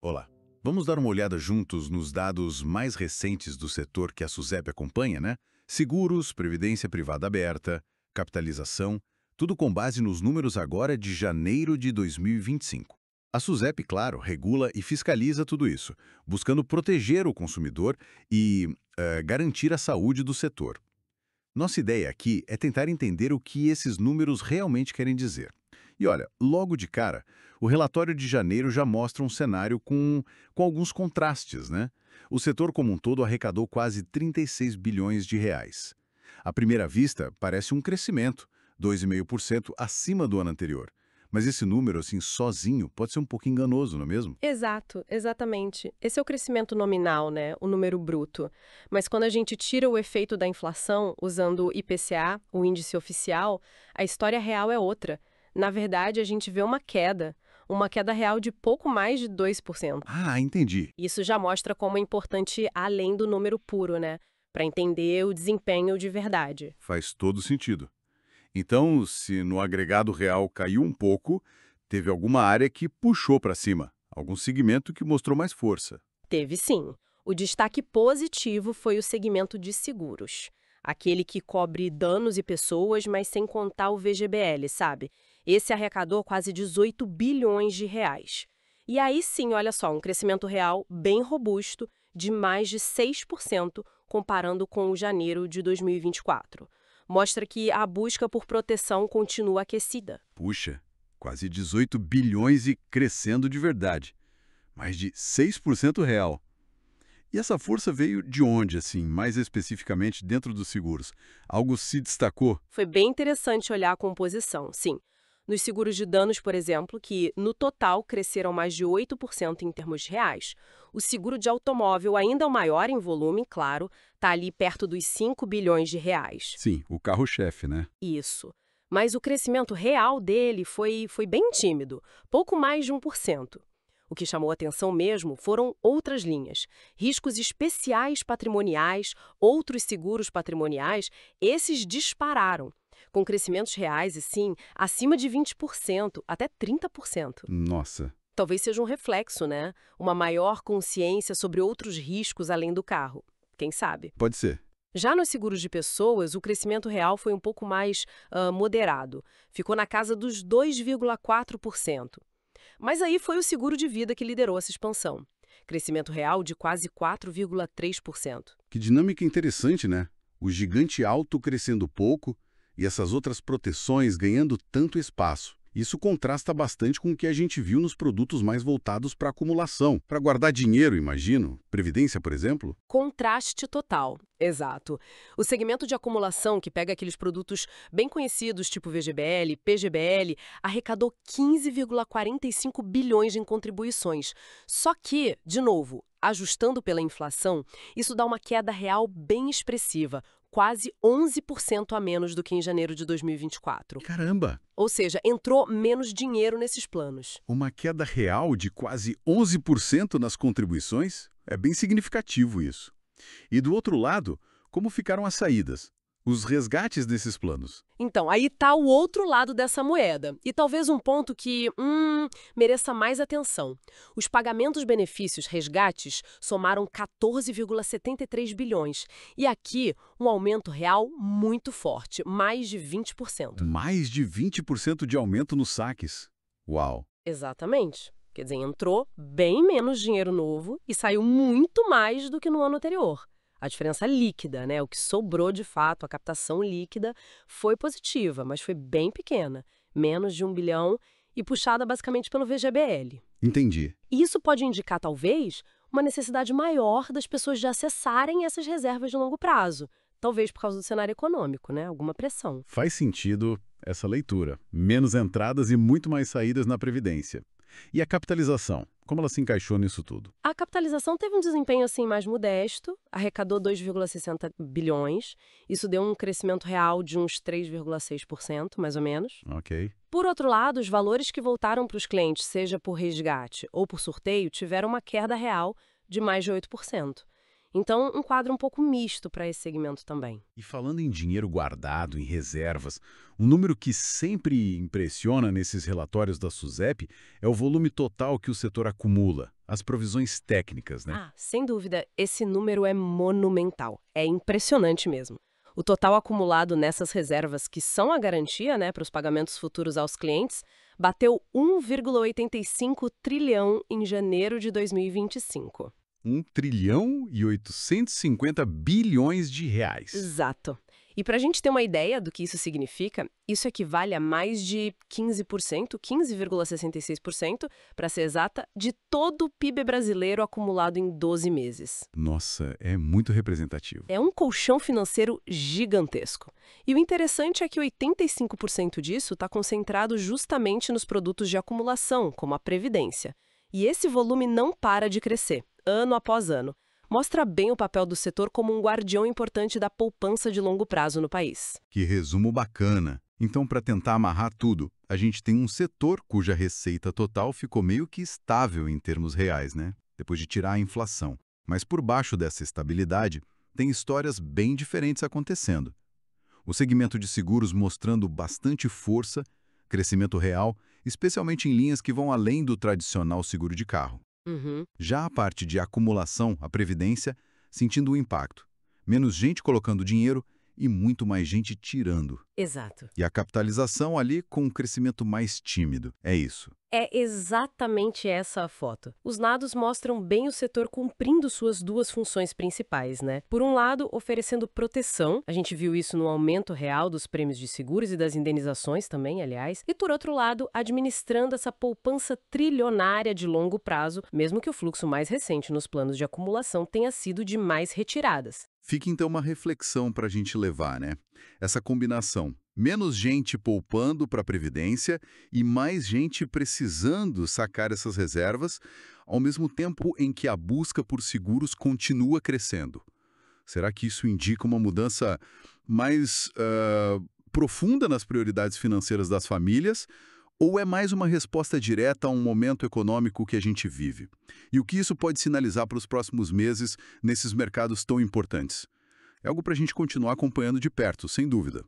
Olá. Vamos dar uma olhada juntos nos dados mais recentes do setor que a SUSEP acompanha, né? Seguros, previdência privada aberta, capitalização, tudo com base nos números agora de janeiro de 2025. A SUSEP, claro, regula e fiscaliza tudo isso, buscando proteger o consumidor e garantir a saúde do setor. Nossa ideia aqui é tentar entender o que esses números realmente querem dizer. E olha, logo de cara, o relatório de janeiro já mostra um cenário com alguns contrastes, né? O setor como um todo arrecadou quase 36 bilhões de reais. À primeira vista, parece um crescimento, 2,5% acima do ano anterior. Mas esse número, assim, sozinho, pode ser um pouco enganoso, não é mesmo? Exato, exatamente. Esse é o crescimento nominal, né? O número bruto. Mas quando a gente tira o efeito da inflação, usando o IPCA, o índice oficial, a história real é outra. Na verdade, a gente vê uma queda real de pouco mais de 2%. Ah, entendi. Isso já mostra como é importante ir além do número puro, né? Para entender o desempenho de verdade. Faz todo sentido. Então, se no agregado real caiu um pouco, teve alguma área que puxou para cima, algum segmento que mostrou mais força. Teve sim. O destaque positivo foi o segmento de seguros. Aquele que cobre danos e pessoas, mas sem contar o VGBL, sabe? Esse arrecadou quase 18 bilhões de reais. E aí sim, olha só, um crescimento real bem robusto, de mais de 6% comparando com o janeiro de 2024. Mostra que a busca por proteção continua aquecida. Puxa, quase 18 bilhões e crescendo de verdade. Mais de 6% real. E essa força veio de onde, assim, mais especificamente dentro dos seguros? Algo se destacou? Foi bem interessante olhar a composição, sim. Nos seguros de danos, por exemplo, que no total cresceram mais de 8% em termos reais. O seguro de automóvel, ainda o maior em volume, claro, está ali perto dos 5 bilhões de reais. Sim, o carro-chefe, né? Isso. Mas o crescimento real dele foi bem tímido, pouco mais de 1%. O que chamou atenção mesmo foram outras linhas. Riscos especiais patrimoniais, outros seguros patrimoniais, esses dispararam, com crescimentos reais, assim, acima de 20%, até 30%. Nossa, Talvez seja um reflexo, né? Uma maior consciência sobre outros riscos além do carro. Quem sabe? pode ser. Já nos seguros de pessoas, o crescimento real foi um pouco mais moderado. Ficou na casa dos 2,4%. Mas aí foi o seguro de vida que liderou essa expansão. Crescimento real de quase 4,3%. Que dinâmica interessante, né? O gigante alto crescendo pouco e essas outras proteções ganhando tanto espaço. Isso contrasta bastante com o que a gente viu nos produtos mais voltados para acumulação, para guardar dinheiro, imagino. Previdência, por exemplo? Contraste total. Exato. O segmento de acumulação, que pega aqueles produtos bem conhecidos, tipo VGBL, PGBL, arrecadou 15,45 bilhões em contribuições. Só que, de novo, ajustando pela inflação, isso dá uma queda real bem expressiva, quase 11% a menos do que em janeiro de 2024. Caramba! Ou seja, entrou menos dinheiro nesses planos. Uma queda real de quase 11% nas contribuições? É bem significativo isso. E do outro lado, como ficaram as saídas? Os resgates desses planos? Então, aí está o outro lado dessa moeda. E talvez um ponto que, mereça mais atenção. Os pagamentos-benefícios resgates somaram 14,73 bilhões. E aqui, um aumento real muito forte, mais de 20%. Mais de 20% de aumento nos saques. Uau! Exatamente. Quer dizer, entrou bem menos dinheiro novo e saiu muito mais do que no ano anterior. A diferença líquida, né? O que sobrou de fato, a captação líquida, foi positiva, mas foi bem pequena, menos de 1 bilhão e puxada basicamente pelo VGBL. Entendi. E isso pode indicar, talvez, uma necessidade maior das pessoas de acessarem essas reservas de longo prazo. Talvez por causa do cenário econômico, né? Alguma pressão. Faz sentido essa leitura. Menos entradas e muito mais saídas na Previdência. E a capitalização? Como ela se encaixou nisso tudo? A capitalização teve um desempenho assim mais modesto, arrecadou 2,60 bilhões. Isso deu um crescimento real de uns 3,6%, mais ou menos. Ok. Por outro lado, os valores que voltaram para os clientes, seja por resgate ou por sorteio, tiveram uma queda real de mais de 8%. Então, um quadro um pouco misto para esse segmento também. E falando em dinheiro guardado, em reservas, um número que sempre impressiona nesses relatórios da SUSEP é o volume total que o setor acumula. As provisões técnicas, né? Ah, sem dúvida, esse número é monumental. É impressionante mesmo. O total acumulado nessas reservas, que são a garantia, né, para os pagamentos futuros aos clientes, bateu 1,85 trilhão em janeiro de 2025. 1,850 bilhões de reais. Exato. E para a gente ter uma ideia do que isso significa, isso equivale a mais de 15%, 15,66%, para ser exata, de todo o PIB brasileiro acumulado em 12 meses. Nossa, é muito representativo. É um colchão financeiro gigantesco. E o interessante é que 85% disso está concentrado justamente nos produtos de acumulação, como a Previdência. E esse volume não para de crescer, ano após ano. Mostra bem o papel do setor como um guardião importante da poupança de longo prazo no país. Que resumo bacana. Então, para tentar amarrar tudo, a gente tem um setor cuja receita total ficou meio que estável em termos reais, né? Depois de tirar a inflação. Mas por baixo dessa estabilidade, tem histórias bem diferentes acontecendo. O segmento de seguros mostrando bastante força, crescimento real, especialmente em linhas que vão além do tradicional seguro de carro. Uhum. Já a parte de acumulação, a previdência, sentindo o impacto. Menos gente colocando dinheiro e muito mais gente tirando. Exato. E a capitalização ali com um crescimento mais tímido. É isso. É exatamente essa a foto. Os dados mostram bem o setor cumprindo suas duas funções principais, né? Por um lado, oferecendo proteção, a gente viu isso no aumento real dos prêmios de seguros e das indenizações também, aliás, e por outro lado, administrando essa poupança trilionária de longo prazo, mesmo que o fluxo mais recente nos planos de acumulação tenha sido de mais retiradas. Fica então uma reflexão para a gente levar, né? Essa combinação. Menos gente poupando para a Previdência e mais gente precisando sacar essas reservas, ao mesmo tempo em que a busca por seguros continua crescendo. Será que isso indica uma mudança mais profunda nas prioridades financeiras das famílias? Ou é mais uma resposta direta a um momento econômico que a gente vive? E o que isso pode sinalizar para os próximos meses nesses mercados tão importantes? É algo para a gente continuar acompanhando de perto, sem dúvida.